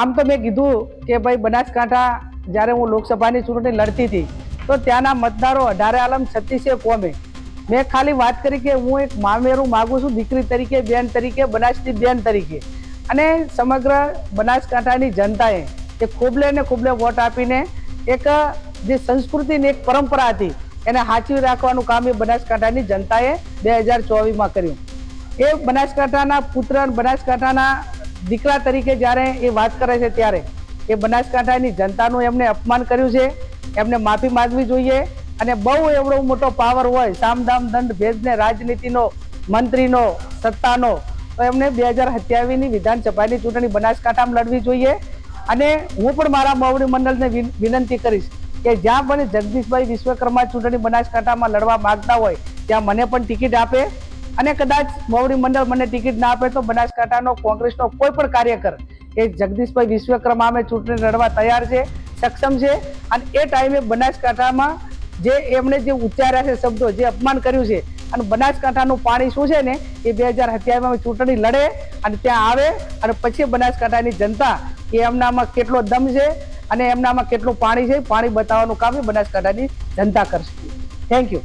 આમ તો મેં કીધું કે ભાઈ બનાસકાંઠા જ્યારે હું લોકસભાની ચૂંટણી લડતી હતી તો ત્યાંના મતદારો 18 આલમ 36 કોમે મેં ખાલી વાત કરી કે હું એક મામેરું માગું છું, દીકરી તરીકે, બેન તરીકે, બનાસની બેન તરીકે, અને સમગ્ર બનાસકાંઠાની જનતાએ એ ખોબલે ને ખોબલે વોટ આપીને એક જે સંસ્કૃતિ ને એક પરંપરા હતી એને સાચવી રાખવાનું કામ એ બનાસકાંઠાની જનતાએ 2024માં કર્યું. એ બનાસકાંઠાના પુત્ર, બનાસકાંઠાના દીકરા તરીકે જ્યારે એ વાત કરે છે ત્યારે એ બનાસકાંઠાની જનતાનું એમને અપમાન કર્યું છે. એમને માફી માંગવી જોઈએ. અને બહુ એવડો મોટો પાવર હોય, સામદામ દંડ ભેદને રાજનીતિનો, મંત્રીનો, સત્તાનો, તો એમને 2027ની વિધાનસભાની ચૂંટણી બનાસકાંઠામાં લડવી જોઈએ. અને હું પણ મારા મોવડી મંડળને વિનંતી કરીશ કે જ્યાં પણ જગદીશભાઈ વિશ્વકર્મા ચૂંટણી બનાસકાંઠામાં લડવા માંગતા હોય ત્યાં મને પણ ટિકિટ આપે. અને કદાચ મોવડી મંડળ મને ટિકિટ ના આપે તો બનાસકાંઠાનો કોંગ્રેસનો કોઈ પણ કાર્યકર એ જગદીશભાઈ વિશ્વકર્મા અમે ચૂંટણી લડવા તૈયાર છે, સક્ષમ છે. અને એ ટાઈમે બનાસકાંઠામાં જે એમણે જે ઉચ્ચાર્યા છે શબ્દો, જે અપમાન કર્યું છે, અને બનાસકાંઠાનું પાણી શું છે ને એ 2027માં ચૂંટણી લડે અને ત્યાં આવે અને પછી બનાસકાંઠાની જનતા એ એમનામાં કેટલો દમ છે અને એમનામાં કેટલું પાણી છે, પાણી બતાવવાનું કામ એ બનાસકાંઠાની જનતા કરશે. Thank you.